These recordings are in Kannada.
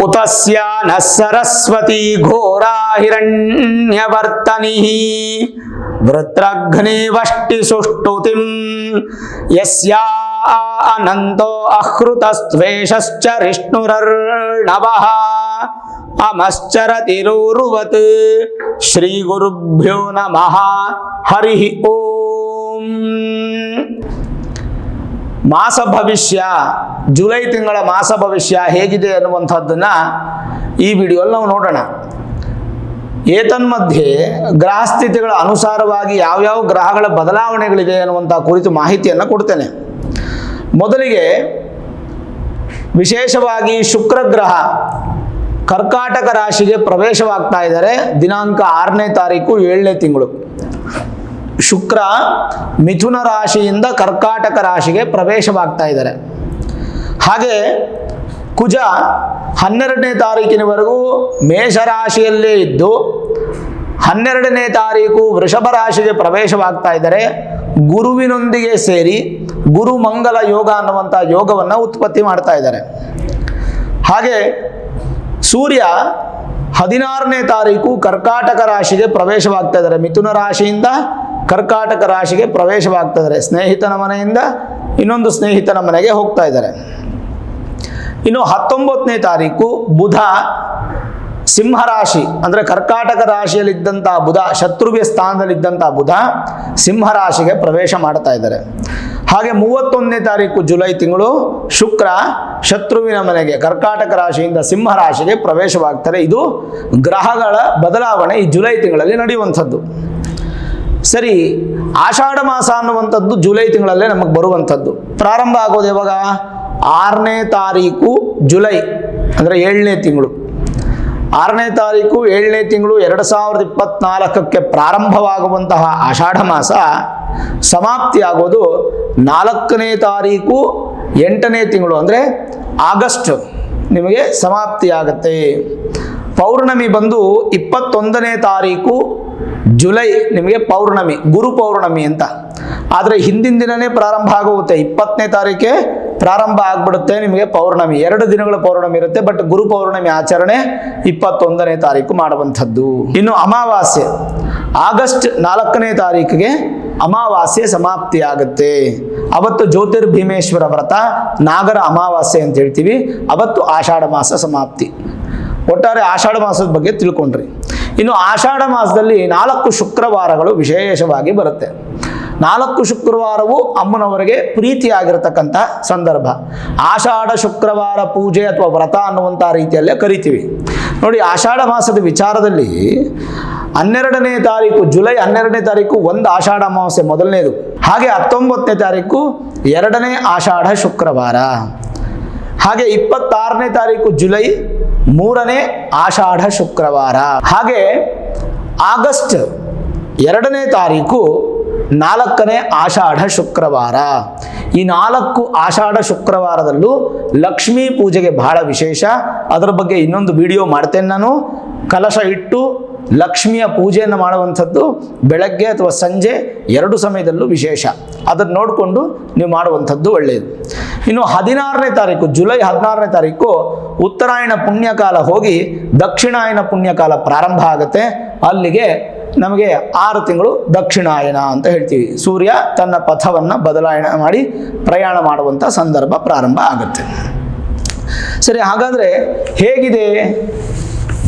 ಉತಸ್ಯ ನ ಸರಸ್ವತಿ ಘೋರಾ ಹಿರಣ್ಯವರ್ತನಿ ವೃತ್ರಘ್ನಿ ವಷ್ಟಿ ಸುಷ್ಟುತಿಂ ಯಸ್ಯಾ ಅನಂತೋ ಅಹೃತಸ್ತ್ವೇಷಶ್ಚ ರಿಷ್ಣುರರ್ಣವಃ ಅಮಶ್ಚರತಿರುರುವತ್ ಶ್ರೀ ಗುರುಭ್ಯೋ ನಮಃ ಹರಿ ಓಂ. ಮಾಸ ಭವಿಷ್ಯ, ಜುಲೈ ತಿಂಗಳ ಮಾಸ ಭವಿಷ್ಯ ಹೇಗಿದೆ ಅನ್ನುವಂಥದ್ದನ್ನ ಈ ವಿಡಿಯೋಲ್ಲಿ ನಾವು ನೋಡೋಣ. ಏತನ್ಮಧ್ಯೆ ಗ್ರಹಸ್ಥಿತಿಗಳ ಅನುಸಾರವಾಗಿ ಯಾವ್ಯಾವ ಗ್ರಹಗಳ ಬದಲಾವಣೆಗಳಿದೆ ಅನ್ನುವಂಥ ಕುರಿತು ಮಾಹಿತಿಯನ್ನು ಕೊಡ್ತೇನೆ. ಮೊದಲಿಗೆ ವಿಶೇಷವಾಗಿ ಶುಕ್ರ ಗ್ರಹ ಕರ್ಕಾಟಕ ರಾಶಿಗೆ ಪ್ರವೇಶವಾಗ್ತಾ ಇದ್ದಾರೆ. ದಿನಾಂಕ 6ನೇ ತಾರೀಕು 7ನೇ ತಿಂಗಳು ಶುಕ್ರ ಮಿಥುನ ರಾಶಿಯಿಂದ ಕರ್ಕಾಟಕ ರಾಶಿಗೆ ಪ್ರವೇಶವಾಗ್ತಾ ಇದ್ದಾರೆ. ಹಾಗೆ ಕುಜ 12ನೇ ತಾರೀಕಿನವರೆಗೂ ಮೇಷರಾಶಿಯಲ್ಲೇ ಇದ್ದು 12ನೇ ತಾರೀಕು ವೃಷಭ ರಾಶಿಗೆ ಪ್ರವೇಶವಾಗ್ತಾ ಇದ್ದಾರೆ. ಗುರುವಿನೊಂದಿಗೆ ಸೇರಿ ಗುರು ಮಂಗಲ ಯೋಗ ಅನ್ನುವಂಥ ಯೋಗವನ್ನು ಉತ್ಪತ್ತಿ ಮಾಡ್ತಾ ಇದ್ದಾರೆ. ಹಾಗೆ ಸೂರ್ಯ 16ನೇ ತಾರೀಕು ಕರ್ಕಾಟಕ ರಾಶಿಗೆ ಪ್ರವೇಶವಾಗ್ತಾ ಇದ್ದಾರೆ. ಮಿಥುನ ರಾಶಿಯಿಂದ ಕರ್ಕಾಟಕ ರಾಶಿಗೆ ಪ್ರವೇಶವಾಗ್ತಾ ಇದ್ದಾರೆ. ಸ್ನೇಹಿತನ ಮನೆಯಿಂದ ಇನ್ನೊಂದು ಸ್ನೇಹಿತನ ಮನೆಗೆ ಹೋಗ್ತಾ ಇದ್ದಾರೆ. ಇನ್ನು 19ನೇ ತಾರೀಕು ಬುಧ ಸಿಂಹರಾಶಿ ಅಂದರೆ ಕರ್ಕಾಟಕ ರಾಶಿಯಲ್ಲಿದ್ದಂಥ ಬುಧ, ಶತ್ರುವ್ಯ ಸ್ಥಾನದಲ್ಲಿದ್ದಂಥ ಬುಧ ಸಿಂಹರಾಶಿಗೆ ಪ್ರವೇಶ ಮಾಡ್ತಾ ಇದ್ದಾರೆ. ಹಾಗೆ 31ನೇ ತಾರೀಕು ಜುಲೈ ತಿಂಗಳು ಶುಕ್ರ ಶತ್ರುವಿನ ಮನೆಗೆ ಕರ್ಕಾಟಕ ರಾಶಿಯಿಂದ ಸಿಂಹರಾಶಿಗೆ ಪ್ರವೇಶವಾಗ್ತಾರೆ. ಇದು ಗ್ರಹಗಳ ಬದಲಾವಣೆ ಈ ಜುಲೈ ತಿಂಗಳಲ್ಲಿ ನಡೆಯುವಂಥದ್ದು. ಸರಿ, ಆಷಾಢ ಮಾಸ ಅನ್ನುವಂಥದ್ದು ಜುಲೈ ತಿಂಗಳಲ್ಲೇ ನಮಗೆ ಬರುವಂಥದ್ದು. ಪ್ರಾರಂಭ ಆಗೋದು ಯಾವಾಗ? 6ನೇ ತಾರೀಕು ಜುಲೈ ಅಂದರೆ 7ನೇ ತಿಂಗಳು. 6ನೇ ತಾರೀಕು 7ನೇ ತಿಂಗಳು 2024ಕ್ಕೆ ಪ್ರಾರಂಭವಾಗುವಂತಹ ಆಷಾಢ ಮಾಸ ಸಮಾಪ್ತಿಯಾಗೋದು 4ನೇ ತಾರೀಕು 8ನೇ ತಿಂಗಳು ಅಂದರೆ ಆಗಸ್ಟ್ ನಿಮಗೆ ಸಮಾಪ್ತಿಯಾಗತ್ತೆ. ಪೌರ್ಣಮಿ ಬಂದು 21ನೇ ತಾರೀಕು ಜುಲೈ ನಿಮಗೆ ಪೌರ್ಣಮಿ, ಗುರು ಪೌರ್ಣಮಿ ಅಂತ. ಆದರೆ ಹಿಂದಿನ ದಿನನೇ ಪ್ರಾರಂಭ ಆಗುತ್ತೆ, 20ನೇ ತಾರೀಕೆ ಪ್ರಾರಂಭ ಆಗ್ಬಿಡುತ್ತೆ ನಿಮಗೆ ಪೌರ್ಣಮಿ. 2 ದಿನಗಳ ಪೌರ್ಣಮಿ ಇರುತ್ತೆ, ಬಟ್ ಗುರು ಪೌರ್ಣಮಿ ಆಚರಣೆ 21ನೇ ತಾರೀಕು ಮಾಡುವಂಥದ್ದು. ಇನ್ನು ಅಮಾವಾಸ್ಯೆ ಆಗಸ್ಟ್ 4ನೇ ತಾರೀಕಿಗೆ ಅಮಾವಾಸ್ಯೆ ಸಮಾಪ್ತಿ ಆಗುತ್ತೆ. ಅವತ್ತು ಜ್ಯೋತಿರ್ಭೀಮೇಶ್ವರ ವ್ರತ, ನಾಗರ ಅಮಾವಾಸ್ಯೆ ಅಂತ ಹೇಳ್ತೀವಿ. ಅವತ್ತು ಆಷಾಢ ಮಾಸ ಸಮಾಪ್ತಿ. ಒಟ್ಟಾರೆ ಆಷಾಢ ಮಾಸದ ಬಗ್ಗೆ ತಿಳ್ಕೊಂಡ್ರಿ. ಇನ್ನು ಆಷಾಢ ಮಾಸದಲ್ಲಿ 4 ಶುಕ್ರವಾರಗಳು ವಿಶೇಷವಾಗಿ ಬರುತ್ತೆ. 4 ಶುಕ್ರವಾರವು ಅಮ್ಮನವರಿಗೆ ಪ್ರೀತಿಯಾಗಿರತಕ್ಕಂಥ ಸಂದರ್ಭ. ಆಷಾಢ ಶುಕ್ರವಾರ ಪೂಜೆ ಅಥವಾ ವ್ರತ ಅನ್ನುವಂಥ ರೀತಿಯಲ್ಲೇ ಕರಿತೀವಿ. ನೋಡಿ, ಆಷಾಢ ಮಾಸದ ವಿಚಾರದಲ್ಲಿ 12ನೇ ತಾರೀಕು ಜುಲೈ 12ನೇ ತಾರೀಕು ಒಂದು ಆಷಾಢ ಅಮಾವಾಸ್ಯೆ ಮೊದಲನೇದು. ಹಾಗೆ 19ನೇ ತಾರೀಕು 2ನೇ ಆಷಾಢ ಶುಕ್ರವಾರ. ಹಾಗೆ 26ನೇ ತಾರೀಕು ಜುಲೈ 3ನೇ ಆಷಾಢ ಶುಕ್ರವಾರ. ಹಾಗೆ ಆಗಸ್ಟ್ 2ನೇ ತಾರೀಕು 4ನೇ ಆಷಾಢ ಶುಕ್ರವಾರ. ಈ 4 ಆಷಾಢ ಶುಕ್ರವಾರದಲ್ಲೂ ಲಕ್ಷ್ಮೀ ಪೂಜೆಗೆ ಬಹಳ ವಿಶೇಷ. ಅದರ ಬಗ್ಗೆ ಇನ್ನೊಂದು ವಿಡಿಯೋ ಮಾಡ್ತೇನೆ ನಾನು. ಕಲಶ ಇಟ್ಟು ಲಕ್ಷ್ಮಿಯ ಪೂಜೆಯನ್ನು ಮಾಡುವಂಥದ್ದು ಬೆಳಗ್ಗೆ ಅಥವಾ ಸಂಜೆ 2 ಸಮಯದಲ್ಲೂ ವಿಶೇಷ. ಅದನ್ನು ನೋಡಿಕೊಂಡು ನೀವು ಮಾಡುವಂಥದ್ದು ಒಳ್ಳೆಯದು. ಇನ್ನು 16ನೇ ತಾರೀಕು ಜುಲೈ 16ನೇ ತಾರೀಕು ಉತ್ತರಾಯಣ ಪುಣ್ಯಕಾಲ ಹೋಗಿ ದಕ್ಷಿಣಾಯನ ಪುಣ್ಯಕಾಲ ಪ್ರಾರಂಭ ಆಗುತ್ತೆ. ಅಲ್ಲಿಗೆ ನಮಗೆ 6 ತಿಂಗಳು ದಕ್ಷಿಣಾಯನ ಅಂತ ಹೇಳ್ತೀವಿ. ಸೂರ್ಯ ತನ್ನ ಪಥವನ್ನು ಬದಲಾವಣೆ ಮಾಡಿ ಪ್ರಯಾಣ ಮಾಡುವಂಥ ಸಂದರ್ಭ ಪ್ರಾರಂಭ ಆಗುತ್ತೆ. ಸರಿ, ಹಾಗಾದರೆ ಹೇಗಿದೆ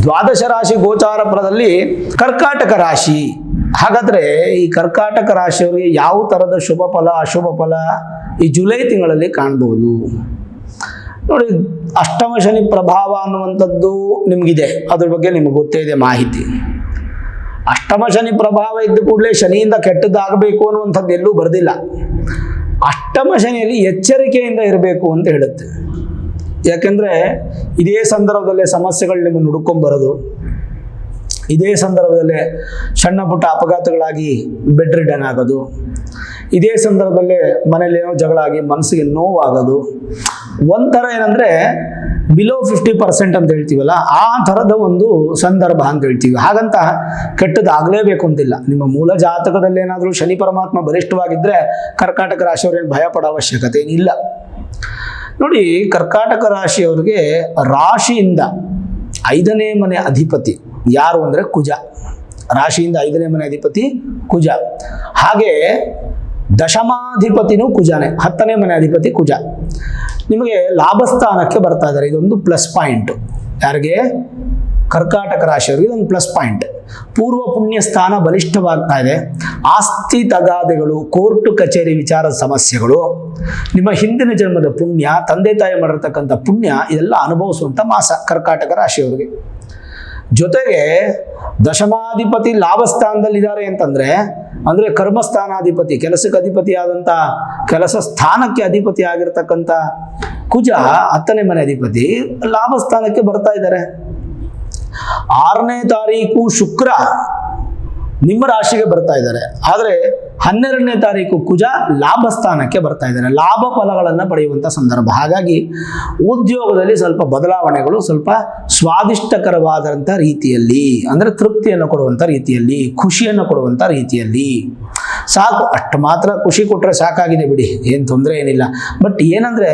ದ್ವಾದಶ ರಾಶಿ ಗೋಚಾರ ಫಲದಲ್ಲಿ ಕರ್ಕಾಟಕ ರಾಶಿ? ಹಾಗಾದರೆ ಈ ಕರ್ಕಾಟಕ ರಾಶಿಯವರಿಗೆ ಯಾವ ಥರದ ಶುಭ ಫಲ ಅಶುಭ ಫಲ ಈ ಜುಲೈ ತಿಂಗಳಲ್ಲಿ ಕಾಣ್ಬೋದು? ನೋಡಿ, ಅಷ್ಟಮ ಶನಿ ಪ್ರಭಾವ ಅನ್ನುವಂಥದ್ದು ನಿಮಗಿದೆ, ಅದ್ರ ಬಗ್ಗೆ ನಿಮಗೆ ಗೊತ್ತೇ ಇದೆ ಮಾಹಿತಿ. ಅಷ್ಟಮ ಶನಿ ಪ್ರಭಾವ ಇದ್ದ ಕೂಡಲೇ ಶನಿಯಿಂದ ಕೆಟ್ಟದ್ದಾಗಬೇಕು ಅನ್ನುವಂಥದ್ದು ಎಲ್ಲೂ ಬರೆದಿಲ್ಲ. ಅಷ್ಟಮ ಶನಿಯಲ್ಲಿ ಎಚ್ಚರಿಕೆಯಿಂದ ಇರಬೇಕು ಅಂತ ಹೇಳುತ್ತೆ. ಯಾಕೆಂದರೆ ಇದೇ ಸಂದರ್ಭದಲ್ಲೇ ಸಮಸ್ಯೆಗಳು ನಿಮ್ಮನ್ನು ಹುಡ್ಕೊಂಬರೋದು, ಇದೇ ಸಂದರ್ಭದಲ್ಲೇ ಸಣ್ಣ ಪುಟ್ಟ ಅಪಘಾತಗಳಾಗಿ ಬೆಡ್ ರಿಡನ್ ಆಗೋದು, ಇದೇ ಸಂದರ್ಭದಲ್ಲೇ ಮನೇಲಿ ಏನೋ ಜಗಳ ಆಗಿ ಮನಸ್ಸಿಗೆ ನೋವಾಗೋದು. ಒಂಥರ ಏನಂದರೆ ಬಿಲೋ 50% ಅಂತ ಹೇಳ್ತೀವಲ್ಲ, ಆ ಥರದ ಒಂದು ಸಂದರ್ಭ ಅಂತ ಹೇಳ್ತೀವಿ. ಹಾಗಂತ ಕೆಟ್ಟದಾಗಲೇಬೇಕು ಅಂತಿಲ್ಲ. ನಿಮ್ಮ ಮೂಲ ಜಾತಕದಲ್ಲಿ ಏನಾದರೂ ಶನಿ ಪರಮಾತ್ಮ ಬಲಿಷ್ಠವಾಗಿದ್ದರೆ ಕರ್ಕಾಟಕ ರಾಶಿಯವರೇನು ಭಯ ಪಡೋ ಅವಶ್ಯಕತೆ ಏನಿಲ್ಲ. ನೋಡಿ, ಕರ್ಕಾಟಕ ರಾಶಿಯವರಿಗೆ ರಾಶಿಯಿಂದ 5ನೇ ಮನೆ ಅಧಿಪತಿ ಯಾರು ಅಂದರೆ ಕುಜ. ರಾಶಿಯಿಂದ 5ನೇ ಮನೆ ಅಧಿಪತಿ ಕುಜ. ಹಾಗೆ ದಶಮಾಧಿಪತಿನೂ ಕುಜನೇ, 10ನೇ ಮನೆ ಅಧಿಪತಿ ಕುಜ. ನಿಮಗೆ ಲಾಭಸ್ಥಾನಕ್ಕೆ ಬರ್ತಾ ಇದ್ದಾರೆ, ಇದೊಂದು ಪ್ಲಸ್ ಪಾಯಿಂಟ್. ಯಾರಿಗೆ? ಕರ್ಕಾಟಕ ರಾಶಿಯವರಿಗೆ ಇದೊಂದು ಪ್ಲಸ್ ಪಾಯಿಂಟ್. ಪೂರ್ವ ಪುಣ್ಯ ಸ್ಥಾನ ಬಲಿಷ್ಠವಾಗ್ತಾ ಇದೆ. ಆಸ್ತಿ ತಗಾದೆಗಳು, ಕೋರ್ಟು ಕಚೇರಿ ವಿಚಾರದ ಸಮಸ್ಯೆಗಳು, ನಿಮ್ಮ ಹಿಂದಿನ ಜನ್ಮದ ಪುಣ್ಯ, ತಂದೆ ತಾಯಿ ಮಾಡಿರ್ತಕ್ಕಂಥ ಪುಣ್ಯ, ಇದೆಲ್ಲ ಅನುಭವಿಸುವಂಥ ಮಾಸ ಕರ್ಕಾಟಕ ರಾಶಿಯವರಿಗೆ. ಜೊತೆಗೆ ದಶಮಾಧಿಪತಿ ಲಾಭಸ್ಥಾನದಲ್ಲಿದ್ದಾರೆ ಅಂತಂದ್ರೆ, ಅಂದರೆ ಕರ್ಮಸ್ಥಾನಾಧಿಪತಿ, ಕೆಲಸಕ್ಕೆ ಅಧಿಪತಿ ಆದಂಥ, ಕೆಲಸ ಸ್ಥಾನಕ್ಕೆ ಅಧಿಪತಿ ಆಗಿರ್ತಕ್ಕಂಥ ಕುಜ 10ನೇ ಮನೆ ಅಧಿಪತಿ ಲಾಭಸ್ಥಾನಕ್ಕೆ ಬರ್ತಾ ಇದ್ದಾರೆ. 6ನೇ ತಾರೀಕು ಶುಕ್ರ ನಿಮ್ಮ ರಾಶಿಗೆ ಬರ್ತಾ ಇದ್ದಾರೆ. ಆದರೆ 12ನೇ ತಾರೀಕು ಕುಜ ಲಾಭಸ್ಥಾನಕ್ಕೆ ಬರ್ತಾ ಇದ್ದಾರೆ, ಲಾಭ ಫಲಗಳನ್ನು ಪಡೆಯುವಂಥ ಸಂದರ್ಭ. ಹಾಗಾಗಿ ಉದ್ಯೋಗದಲ್ಲಿ ಸ್ವಲ್ಪ ಬದಲಾವಣೆಗಳು, ಸ್ವಲ್ಪ ಸ್ವಾದಿಷ್ಟಕರವಾದಂಥ ರೀತಿಯಲ್ಲಿ, ಅಂದರೆ ತೃಪ್ತಿಯನ್ನು ಕೊಡುವಂಥ ರೀತಿಯಲ್ಲಿ, ಖುಷಿಯನ್ನು ಕೊಡುವಂಥ ರೀತಿಯಲ್ಲಿ. ಸಾಕು, ಅಷ್ಟು ಮಾತ್ರ ಖುಷಿ ಕೊಟ್ಟರೆ ಸಾಕಾಗಿದೆ ಬಿಡಿ, ಏನು ತೊಂದರೆ ಏನಿಲ್ಲ. ಬಟ್ ಏನಂದರೆ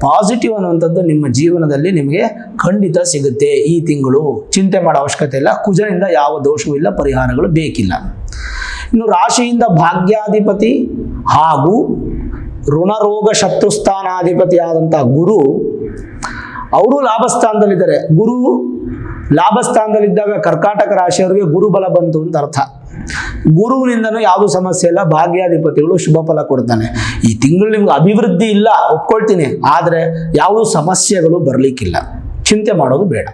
ಪಾಸಿಟಿವ್ ಅನ್ನುವಂಥದ್ದು ನಿಮ್ಮ ಜೀವನದಲ್ಲಿ ನಿಮಗೆ ಖಂಡಿತ ಸಿಗುತ್ತೆ ಈ ತಿಂಗಳು. ಚಿಂತೆ ಮಾಡೋ ಅವಶ್ಯಕತೆ ಇಲ್ಲ. ಕುಜನಿಂದ ಯಾವ ದೋಷವೂ ಇಲ್ಲ, ಪರಿಹಾರಗಳು ಬೇಕಿಲ್ಲ. ಇನ್ನು ರಾಶಿಯಿಂದ ಭಾಗ್ಯಾಧಿಪತಿ ಹಾಗೂ ಋಣರೋಗ ಶತ್ರುಸ್ಥಾನಾಧಿಪತಿ ಆದಂಥ ಗುರು, ಅವರು ಲಾಭಸ್ಥಾನದಲ್ಲಿದ್ದಾರೆ. ಗುರು ಲಾಭಸ್ಥಾನದಲ್ಲಿದ್ದಾಗ ಕರ್ಕಾಟಕ ರಾಶಿಯವರಿಗೆ ಗುರುಬಲ ಬಂತು ಅಂತ ಅರ್ಥ. ಗುರುವಿನಿಂದನೂ ಯಾವುದೂ ಸಮಸ್ಯೆ ಇಲ್ಲ, ಭಾಗ್ಯಾಧಿಪತಿಗಳು ಶುಭ ಫಲ ಕೊಡ್ತಾನೆ. ಈ ತಿಂಗಳು ನಿಮ್ಗೆ ಅಭಿವೃದ್ಧಿ ಇಲ್ಲ ಒಪ್ಕೊಳ್ತೀನಿ, ಆದರೆ ಯಾವುದೂ ಸಮಸ್ಯೆಗಳು ಬರಲಿಕ್ಕಿಲ್ಲ, ಚಿಂತೆ ಮಾಡೋದು ಬೇಡ.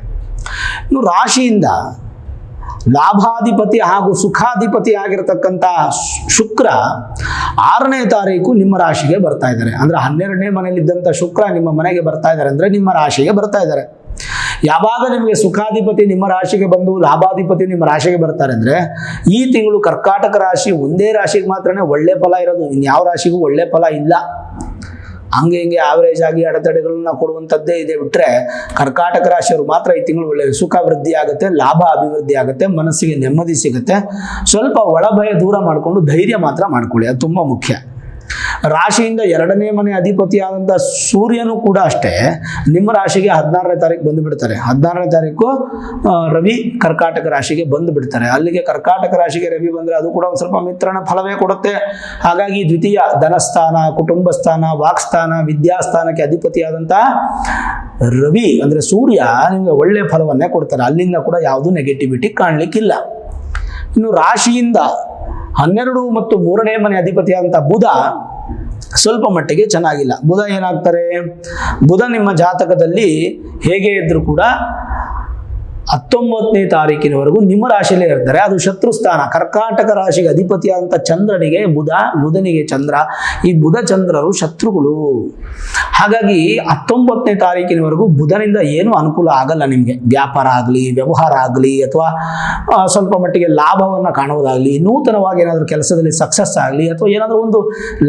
ಇನ್ನು ರಾಶಿಯಿಂದ ಲಾಭಾಧಿಪತಿ ಹಾಗೂ ಸುಖಾಧಿಪತಿ ಆಗಿರತಕ್ಕಂಥ ಶುಕ್ರ 6ನೇ ತಾರೀಕು ನಿಮ್ಮ ರಾಶಿಗೆ ಬರ್ತಾ ಇದ್ದಾರೆ. ಅಂದರೆ 12ನೇ ಮನೆಯಲ್ಲಿದ್ದಂಥ ಶುಕ್ರ ನಿಮ್ಮ ಮನೆಗೆ ಬರ್ತಾ ಇದ್ದಾರೆ, ಅಂದರೆ ನಿಮ್ಮ ರಾಶಿಗೆ ಬರ್ತಾ ಇದ್ದಾರೆ. ಯಾವಾಗ ನಿಮಗೆ ಸುಖಾಧಿಪತಿ ನಿಮ್ಮ ರಾಶಿಗೆ ಬಂದು ಲಾಭಾಧಿಪತಿ ನಿಮ್ಮ ರಾಶಿಗೆ ಬರ್ತಾರೆ ಅಂದರೆ, ಈ ತಿಂಗಳು ಕರ್ಕಾಟಕ ರಾಶಿ ಒಂದೇ ರಾಶಿಗೆ ಮಾತ್ರನೇ ಒಳ್ಳೆ ಫಲ ಇರೋದು, ಇನ್ಯಾವ ರಾಶಿಗೂ ಒಳ್ಳೆ ಫಲ ಇಲ್ಲ. ಹಂಗೆ ಹಿಂಗೆ ಆವರೇಜ್ ಆಗಿ ಅಡೆತಡೆಗಳನ್ನ ಕೊಡುವಂಥದ್ದೇ ಇದೆ ಬಿಟ್ಟರೆ, ಕರ್ಕಾಟಕ ರಾಶಿಯವರು ಮಾತ್ರ ಈ ತಿಂಗಳು ಒಳ್ಳೆ ಸುಖ ವೃದ್ಧಿ ಆಗುತ್ತೆ, ಲಾಭ ಅಭಿವೃದ್ಧಿ ಆಗುತ್ತೆ, ಮನಸ್ಸಿಗೆ ನೆಮ್ಮದಿ ಸಿಗುತ್ತೆ. ಸ್ವಲ್ಪ ಒಳಭಯ ದೂರ ಮಾಡಿಕೊಂಡು ಧೈರ್ಯ ಮಾತ್ರ ಮಾಡ್ಕೊಳ್ಳಿ, ಅದು ತುಂಬ ಮುಖ್ಯ. ರಾಶಿಯಿಂದ 2ನೇ ಮನೆ ಅಧಿಪತಿಯಾದಂಥ ಸೂರ್ಯನೂ ಕೂಡ ಅಷ್ಟೇ ನಿಮ್ಮ ರಾಶಿಗೆ 16ನೇ ತಾರೀಕು ಬಂದು ಬಿಡ್ತಾರೆ. 16ನೇ ತಾರೀಕು ರವಿ ಕರ್ಕಾಟಕ ರಾಶಿಗೆ ಬಂದು ಬಿಡ್ತಾರೆ. ಅಲ್ಲಿಗೆ ಕರ್ಕಾಟಕ ರಾಶಿಗೆ ರವಿ ಬಂದರೆ ಅದು ಕೂಡ ಒಂದು ಸ್ವಲ್ಪ ಮಿತ್ರನ ಫಲವೇ ಕೊಡುತ್ತೆ. ಹಾಗಾಗಿ ದ್ವಿತೀಯ ಧನಸ್ಥಾನ, ಕುಟುಂಬ ಸ್ಥಾನ, ವಾಕ್ಸ್ಥಾನ, ವಿದ್ಯಾಸ್ಥಾನಕ್ಕೆ ಅಧಿಪತಿಯಾದಂಥ ರವಿ ಅಂದರೆ ಸೂರ್ಯ ನಿಮಗೆ ಒಳ್ಳೆಯ ಫಲವನ್ನೇ ಕೊಡ್ತಾರೆ. ಅಲ್ಲಿಂದ ಕೂಡ ಯಾವುದು ನೆಗೆಟಿವಿಟಿ ಕಾಣಲಿಕ್ಕಿಲ್ಲ. ಇನ್ನು ರಾಶಿಯಿಂದ 12 ಮತ್ತು 3ನೇ ಮನೆ ಅಧಿಪತಿಯಾದಂಥ ಬುಧ ಸ್ವಲ್ಪ ಮಟ್ಟಿಗೆ ಚೆನ್ನಾಗಿಲ್ಲ. ಬುಧ ಏನಾಗ್ತಾರೆ, ಬುಧ ನಿಮ್ಮ ಜಾತಕದಲ್ಲಿ ಹೇಗೆ ಇದ್ರೂ ಕೂಡ 19ನೇ ತಾರೀಕಿನವರೆಗೂ ನಿಮ್ಮ ರಾಶಿಯಲ್ಲೇ ಇರ್ತಾರೆ. ಅದು ಶತ್ರು ಸ್ಥಾನ. ಕರ್ಕಾಟಕ ರಾಶಿಗೆ ಅಧಿಪತಿಯಾದಂಥ ಚಂದ್ರನಿಗೆ ಬುಧ, ಬುಧನಿಗೆ ಚಂದ್ರ, ಈ ಬುಧ ಚಂದ್ರರು ಶತ್ರುಗಳು. ಹಾಗಾಗಿ 19ನೇ ತಾರೀಕಿನವರೆಗೂ ಬುಧನಿಂದ ಏನೂ ಅನುಕೂಲ ಆಗಲ್ಲ ನಿಮಗೆ. ವ್ಯಾಪಾರ ಆಗಲಿ, ವ್ಯವಹಾರ ಆಗಲಿ, ಅಥವಾ ಸ್ವಲ್ಪ ಮಟ್ಟಿಗೆ ಲಾಭವನ್ನು ಕಾಣುವುದಾಗಲಿ, ನೂತನವಾಗಿ ಏನಾದರೂ ಕೆಲಸದಲ್ಲಿ ಸಕ್ಸಸ್ ಆಗಲಿ, ಅಥವಾ ಏನಾದರೂ ಒಂದು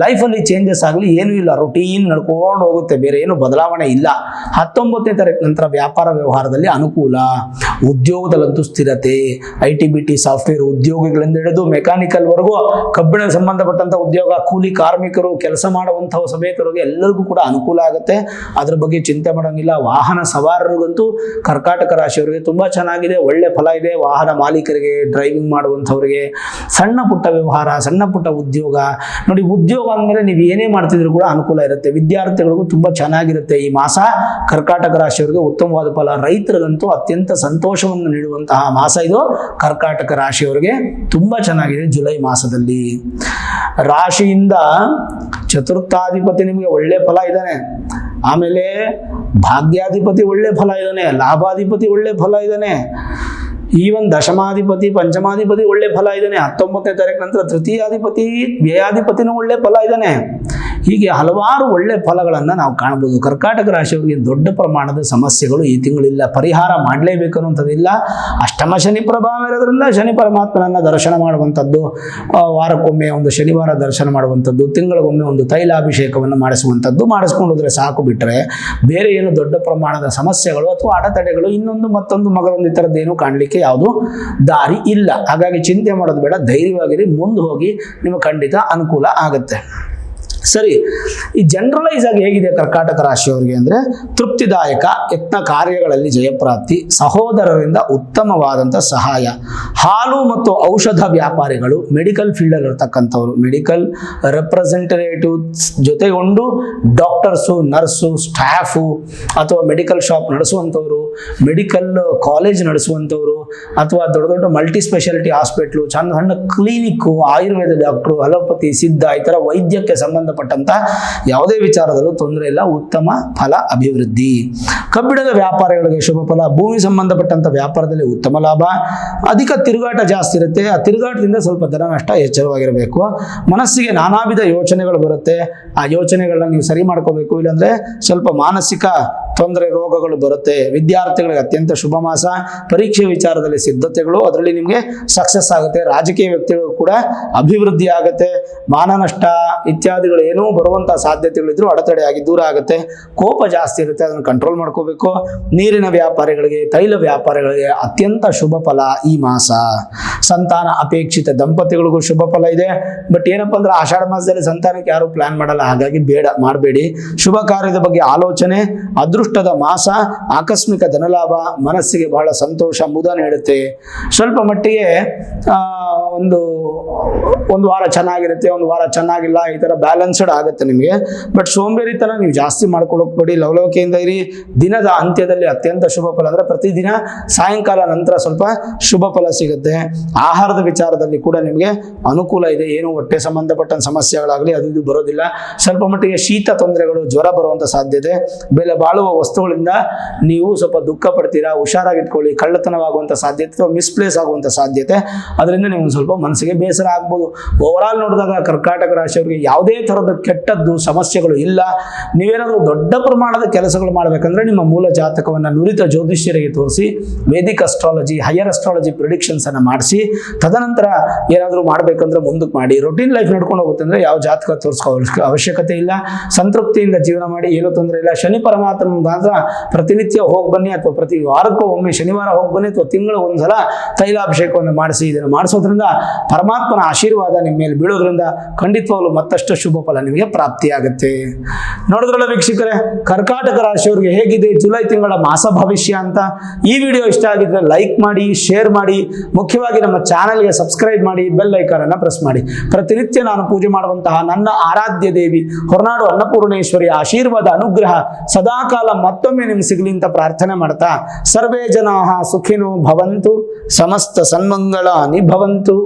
ಲೈಫಲ್ಲಿ ಚೇಂಜಸ್ ಆಗಲಿ, ಏನೂ ಇಲ್ಲ. ರೊಟೀನ್ ನಡ್ಕೊಂಡು ಹೋಗುತ್ತೆ, ಬೇರೆ ಏನು ಬದಲಾವಣೆ ಇಲ್ಲ. 19ನೇ ತಾರೀಕು ನಂತರ ವ್ಯಾಪಾರ ವ್ಯವಹಾರದಲ್ಲಿ ಅನುಕೂಲ, ಉದ್ಯೋಗದಲ್ಲಂತೂ ಸ್ಥಿರತೆ. IT-BT ಸಾಫ್ಟ್ವೇರ್ ಉದ್ಯೋಗಿಗಳಿಂದ ಹಿಡಿದು ಮೆಕ್ಯಾನಿಕಲ್ವರೆಗೂ, ಕಬ್ಬಿಣ ಸಂಬಂಧಪಟ್ಟಂಥ ಉದ್ಯೋಗ, ಕೂಲಿ ಕಾರ್ಮಿಕರು, ಕೆಲಸ ಮಾಡುವಂಥ ಸಮೇತರಿಗೆ ಎಲ್ಲರಿಗೂ ಕೂಡ ಅನುಕೂಲ ಆಗುತ್ತೆ. ಅದ್ರ ಬಗ್ಗೆ ಚಿಂತೆ ಮಾಡೋಂಗಿಲ್ಲ. ವಾಹನ ಸವಾರರಿಗಂತೂ ಕರ್ಕಾಟಕ ರಾಶಿಯವರಿಗೆ ತುಂಬ ಚೆನ್ನಾಗಿದೆ, ಒಳ್ಳೆ ಫಲ ಇದೆ. ವಾಹನ ಮಾಲೀಕರಿಗೆ, ಡ್ರೈವಿಂಗ್ ಮಾಡುವಂಥವ್ರಿಗೆ, ಸಣ್ಣ ಪುಟ್ಟ ವ್ಯವಹಾರ, ಸಣ್ಣ ಪುಟ್ಟ ಉದ್ಯೋಗ. ನೋಡಿ, ಉದ್ಯೋಗ ಅಂದಮೇಲೆ ನೀವು ಏನೇ ಮಾಡ್ತಿದ್ರು ಕೂಡ ಅನುಕೂಲ ಇರುತ್ತೆ. ವಿದ್ಯಾರ್ಥಿಗಳಿಗೂ ತುಂಬ ಚೆನ್ನಾಗಿರುತ್ತೆ ಈ ಮಾಸ. ಕರ್ಕಾಟಕ ರಾಶಿಯವರಿಗೆ ಉತ್ತಮವಾದ ಫಲ. ರೈತರಿಗಂತೂ ಅತ್ಯಂತ ಸಂತೋಷವನ್ನು ನೀಡುವಂತಹ ಮಾಸ ಇದು. ಕರ್ಕಾಟಕ ರಾಶಿಯವರಿಗೆ ತುಂಬ ಚೆನ್ನಾಗಿದೆ ಜುಲೈ ಮಾಸದಲ್ಲಿ. ರಾಶಿಯಿಂದ ಚತುರ್ಥಾಧಿಪತಿ ನಿಮಗೆ ಒಳ್ಳೆ ಫಲ ಇದ್ದಾನೆ. ಆಮೇಲೆ ಭಾಗ್ಯಾಧಿಪತಿ ಒಳ್ಳೆ ಫಲ ಇದ್ದಾನೆ, ಲಾಭಾಧಿಪತಿ ಒಳ್ಳೆ ಫಲ ಇದ್ದಾನೆ, ಈವನ್ ದಶಮಾಧಿಪತಿ, ಪಂಚಮಾಧಿಪತಿ ಒಳ್ಳೆ ಫಲ ಇದ್ದಾನೆ. 19ನೇ ತಾರೀಕು ನಂತರ ತೃತೀಯಾಧಿಪತಿ, ವ್ಯಯಾಧಿಪತಿನೂ ಒಳ್ಳೆ ಫಲ ಇದ್ದಾನೆ. ಹೀಗೆ ಹಲವಾರು ಒಳ್ಳೆ ಫಲಗಳನ್ನು ನಾವು ಕಾಣಬಹುದು. ಕರ್ಕಾಟಕ ರಾಶಿಯವರಿಗೆ ದೊಡ್ಡ ಪ್ರಮಾಣದ ಸಮಸ್ಯೆಗಳು ಈ ತಿಂಗಳಿಲ್ಲ. ಪರಿಹಾರ ಮಾಡಲೇಬೇಕು ಅನ್ನುವಂಥದ್ದಿಲ್ಲ. ಅಷ್ಟಮ ಶನಿ ಪ್ರಭಾವ ಇರೋದ್ರಿಂದ ಶನಿ ಪರಮಾತ್ಮನನ್ನು ದರ್ಶನ ಮಾಡುವಂಥದ್ದು, ವಾರಕ್ಕೊಮ್ಮೆ ಒಂದು ಶನಿವಾರ ದರ್ಶನ ಮಾಡುವಂಥದ್ದು, ತಿಂಗಳಿಗೊಮ್ಮೆ ಒಂದು ತೈಲಾಭಿಷೇಕವನ್ನು ಮಾಡಿಸುವಂಥದ್ದು ಮಾಡಿಸ್ಕೊಂಡು ಹೋದರೆ ಸಾಕು. ಬಿಟ್ಟರೆ ಬೇರೆ ಏನು ದೊಡ್ಡ ಪ್ರಮಾಣದ ಸಮಸ್ಯೆಗಳು ಅಥವಾ ಅಡೆತಡೆಗಳು ಇನ್ನೊಂದು ಮತ್ತೊಂದು ಮಗದೊಂದು ಈ ಥರದ್ದೇನು ಕಾಣಲಿಕ್ಕೆ ಯಾವುದು ದಾರಿ ಇಲ್ಲ. ಹಾಗಾಗಿ ಚಿಂತೆ ಮಾಡೋದು ಬೇಡ, ಧೈರ್ಯವಾಗಿರಿ, ಮುಂದೆ ಹೋಗಿ ನಿಮಗೆ ಖಂಡಿತ ಅನುಕೂಲ ಆಗುತ್ತೆ. ಸರಿ, ಈ ಜನರಲೈಸ್ ಆಗಿ ಹೇಗಿದೆ ಕರ್ಕಾಟಕ ರಾಶಿಯವರಿಗೆ ಅಂದರೆ ತೃಪ್ತಿದಾಯಕ, ಯತ್ನ ಕಾರ್ಯಗಳಲ್ಲಿ ಜಯಪ್ರಾಪ್ತಿ, ಸಹೋದರರಿಂದ ಉತ್ತಮವಾದಂಥ ಸಹಾಯ, ಹಾಲು ಮತ್ತು ಔಷಧ ವ್ಯಾಪಾರಿಗಳು, ಮೆಡಿಕಲ್ ಫೀಲ್ಡಲ್ಲಿ ಇರ್ತಕ್ಕಂಥವ್ರು, ಮೆಡಿಕಲ್ ರೆಪ್ರೆಸೆಂಟೇಟಿವ್ಸ್ ಜೊತೆಗೊಂಡು ಡಾಕ್ಟರ್ಸು, ನರ್ಸು, ಸ್ಟಾಫು ಅಥವಾ ಮೆಡಿಕಲ್ ಶಾಪ್ ನಡೆಸುವಂಥವ್ರು, ಮೆಡಿಕಲ್ ಕಾಲೇಜ್ ನಡೆಸುವಂಥವ್ರು ಅಥವಾ ದೊಡ್ಡ ದೊಡ್ಡ ಮಲ್ಟಿ ಸ್ಪೆಷಾಲಿಟಿ ಹಾಸ್ಪಿಟ್ಲು, ಸಣ್ಣ ಸಣ್ಣ ಕ್ಲಿನಿಕ್ಕು, ಆಯುರ್ವೇದ ಡಾಕ್ಟ್ರು, ಅಲೋಪತಿ, ಸಿದ್ಧ ಈ ಥರ ವೈದ್ಯಕ್ಕೆ ಸಂಬಂಧಪಟ್ಟಂತ ಯಾವುದೇ ವಿಚಾರದಲ್ಲೂ ತೊಂದರೆ ಇಲ್ಲ, ಉತ್ತಮ ಫಲ, ಅಭಿವೃದ್ಧಿ. ಕಬ್ಬಿಣದ ವ್ಯಾಪಾರಿಗಳಿಗೆ ಶುಭ ಫಲ, ಭೂಮಿ ಸಂಬಂಧಪಟ್ಟಂತ ವ್ಯಾಪಾರದಲ್ಲಿ ಉತ್ತಮ ಲಾಭ, ಅಧಿಕ ತಿರುಗಾಟ ಜಾಸ್ತಿ ಇರುತ್ತೆ, ಆ ತಿರುಗಾಟದಿಂದ ಸ್ವಲ್ಪ ಧನ ನಷ್ಟ ಎಚ್ಚರವಾಗಿರಬೇಕು. ಮನಸ್ಸಿಗೆ ನಾನಾ ವಿಧ ಯೋಚನೆಗಳು ಬರುತ್ತೆ, ಆ ಯೋಚನೆಗಳನ್ನ ನೀವು ಸರಿ ಮಾಡ್ಕೋಬೇಕು, ಇಲ್ಲಾಂದ್ರೆ ಸ್ವಲ್ಪ ಮಾನಸಿಕ ತೊಂದರೆ, ರೋಗಗಳು ಬರುತ್ತೆ. ವಿದ್ಯಾರ್ಥಿಗಳಿಗೆ ಅತ್ಯಂತ ಶುಭ ಮಾಸ, ಪರೀಕ್ಷೆ ವಿಚಾರದಲ್ಲಿ ಸಿದ್ಧತೆಗಳು, ಅದರಲ್ಲಿ ನಿಮಗೆ ಸಕ್ಸಸ್ ಆಗುತ್ತೆ. ರಾಜಕೀಯ ವ್ಯಕ್ತಿಗಳು ಕೂಡ ಅಭಿವೃದ್ಧಿ ಆಗುತ್ತೆ. ಮಾನನಷ್ಟ ಇತ್ಯಾದಿಗಳು ಏನೂ ಬರುವಂಥ ಸಾಧ್ಯತೆಗಳಿದ್ರು ಅಡೆತಡೆಯಾಗಿ ದೂರ ಆಗುತ್ತೆ. ಕೋಪ ಜಾಸ್ತಿ ಇರುತ್ತೆ, ಅದನ್ನು ಕಂಟ್ರೋಲ್ ಮಾಡ್ಕೋಬೇಕು. ನೀರಿನ ವ್ಯಾಪಾರಿಗಳಿಗೆ, ತೈಲ ವ್ಯಾಪಾರಿಗಳಿಗೆ ಅತ್ಯಂತ ಶುಭ ಫಲ ಈ ಮಾಸ. ಸಂತಾನ ಅಪೇಕ್ಷಿತ ದಂಪತಿಗಳಿಗೂ ಶುಭ ಫಲ ಇದೆ. ಬಟ್ ಏನಪ್ಪ ಅಂದ್ರೆ ಆಷಾಢ ಮಾಸದಲ್ಲಿ ಸಂತಾನಕ್ಕೆ ಯಾರು ಪ್ಲಾನ್ ಮಾಡಲ್ಲ, ಹಾಗಾಗಿ ಮಾಡಬೇಡಿ. ಶುಭ ಕಾರ್ಯದ ಬಗ್ಗೆ ಆಲೋಚನೆ, ಅದೃಷ್ಟದ ಮಾಸ, ಆಕಸ್ಮಿಕ ಧನಲಾಭ, ಮನಸ್ಸಿಗೆ ಬಹಳ ಸಂತೋಷ, ಮುದ ನೀಡುತ್ತೆ. ಸ್ವಲ್ಪ ಮಟ್ಟಿಗೆ ಒಂದು ವಾರ ಚೆನ್ನಾಗಿರುತ್ತೆ, ಒಂದು ವಾರ ಚೆನ್ನಾಗಿಲ್ಲ, ಈ ಥರ ಬ್ಯಾಲೆನ್ಸ್ಡ್ ಆಗುತ್ತೆ ನಿಮಗೆ. ಬಟ್ ಸೋಂಬೇರಿತನ ನೀವು ಜಾಸ್ತಿ ಮಾಡ್ಕೊಳ್ಳೋಕ್ಬೇಡಿ, ಲವಲವಿಕೆಯಿಂದ ಇರಿ. ದಿನದ ಅಂತ್ಯದಲ್ಲಿ ಅತ್ಯಂತ ಶುಭ ಫಲ ಅಂದರೆ ಪ್ರತಿದಿನ ಸಾಯಂಕಾಲ ನಂತರ ಸ್ವಲ್ಪ ಶುಭ ಫಲ ಸಿಗುತ್ತೆ. ಆಹಾರದ ವಿಚಾರದಲ್ಲಿ ಕೂಡ ನಿಮಗೆ ಅನುಕೂಲ ಇದೆ, ಏನು ಹೊಟ್ಟೆ ಸಂಬಂಧಪಟ್ಟ ಸಮಸ್ಯೆಗಳಾಗಲಿ ಅದು ಇದು ಬರೋದಿಲ್ಲ. ಸ್ವಲ್ಪ ಮಟ್ಟಿಗೆ ಶೀತ ತೊಂದರೆಗಳು, ಜ್ವರ ಬರುವಂಥ ಸಾಧ್ಯತೆ, ಬೆಲೆ ಬಾಳುವ ವಸ್ತುಗಳಿಂದ ನೀವು ಸ್ವಲ್ಪ ದುಃಖ ಪಡ್ತೀರಾ, ಹುಷಾರಾಗಿಟ್ಕೊಳ್ಳಿ. ಕಳ್ಳತನವಾಗುವಂಥ ಸಾಧ್ಯತೆ ಅಥವಾ ಮಿಸ್ಪ್ಲೇಸ್ ಆಗುವಂಥ ಸಾಧ್ಯತೆ, ಅದರಿಂದ ನೀವು ಸ್ವಲ್ಪ ಮನಸ್ಸಿಗೆ ಬೇಸರ ಆಗ್ಬೋದು. ಓವರಾಲ್ ನೋಡಿದಾಗ ಕರ್ಕಾಟಕ ರಾಶಿಯವರಿಗೆ ಯಾವುದೇ ಥರದ ಕೆಟ್ಟದ್ದು ಸಮಸ್ಯೆಗಳು ಇಲ್ಲ. ನೀವೇನಾದರೂ ದೊಡ್ಡ ಪ್ರಮಾಣದ ಕೆಲಸಗಳು ಮಾಡಬೇಕಂದ್ರೆ ನಿಮ್ಮ ಮೂಲ ಜಾತಕವನ್ನು ನುರಿತ ಜ್ಯೋತಿಷ್ಯರಿಗೆ ತೋರಿಸಿ, Vedic astrology, higher astrology predictions ಅನ್ನು ಮಾಡಿಸಿ, ತದನಂತರ ಏನಾದರೂ ಮಾಡಬೇಕಂದ್ರೆ ಮುಂದಕ್ಕೆ ಮಾಡಿ. ರೊಟೀನ್ ಲೈಫ್ ನಡ್ಕೊಂಡು ಹೋಗುತ್ತೆ ಅಂದರೆ ಯಾವ ಜಾತಕ ತೋರಿಸ್ಕೋ ಅವಶ್ಯಕತೆ ಇಲ್ಲ. ಸಂತೃಪ್ತಿಯಿಂದ ಜೀವನ ಮಾಡಿ, ಏನೂ ತೊಂದರೆ ಇಲ್ಲ. ಶನಿ ಪರಮಾತ್ಮ ಮಾತ್ರ ಪ್ರತಿನಿತ್ಯ ಹೋಗಿ ಬನ್ನಿ, ಅಥವಾ ಪ್ರತಿ ವಾರಕ್ಕೂ ಒಮ್ಮೆ ಶನಿವಾರ ಹೋಗಿ ಬನ್ನಿ, ಅಥವಾ ತಿಂಗಳು ಒಂದ್ಸಲ ತೈಲಾಭಿಷೇಕವನ್ನು ಮಾಡಿಸಿ. ಇದನ್ನು ಮಾಡಿಸೋದ್ರಿಂದ ಪರಮಾತ್ಮನ ಆಶೀರ್ವಾದ ನಿಮ್ಮ ಮೇಲೆ ಬೀಳೋದ್ರಿಂದ ಖಂಡಿತವಾಗ್ಲೂ ಮತ್ತಷ್ಟು ಶುಭ ಫಲ ನಿಮಗೆ ಪ್ರಾಪ್ತಿಯಾಗುತ್ತೆ. ನೋಡಿದ್ರಲ್ಲ ವೀಕ್ಷಕರೇ, ಕರ್ಕಾಟಕ ರಾಶಿಯವರಿಗೆ ಹೇಗಿದೆ ಜುಲೈ ತಿಂಗಳ ಮಾಸ ಭವಿಷ್ಯ ಅಂತ. ಈ ವಿಡಿಯೋ ಇಷ್ಟ ಆಗಿದ್ರೆ ಲೈಕ್ ಮಾಡಿ, ಶೇರ್ ಮಾಡಿ, ಮುಖ್ಯವಾಗಿ ನಮ್ಮ ಚಾನೆಲ್ಗೆ ಸಬ್ಸ್ಕ್ರೈಬ್ ಮಾಡಿ, ಬೆಲ್ ಐಕಾನ್ ಅನ್ನು ಪ್ರೆಸ್ ಮಾಡಿ. ಪ್ರತಿನಿತ್ಯ ನಾನು ಪೂಜೆ ಮಾಡುವಂತಹ ನನ್ನ ಆರಾಧ್ಯ ದೇವಿ ಹೊರನಾಡು ಅನ್ನಪೂರ್ಣೇಶ್ವರಿ ಆಶೀರ್ವಾದ, ಅನುಗ್ರಹ ಸದಾಕಾಲ ಮತ್ತೊಮ್ಮೆ ನಿಮ್ಗೆ ಸಿಗಲಿ ಅಂತ ಪ್ರಾರ್ಥನೆ ಮಾಡ್ತಾ, ಸರ್ವೇ ಜನಾಃ ಸುಖಿನೋ ಭವಂತು, ಸಮಸ್ತ ಸನ್ಮಂಗಳಾನಿ ಭವಂತು.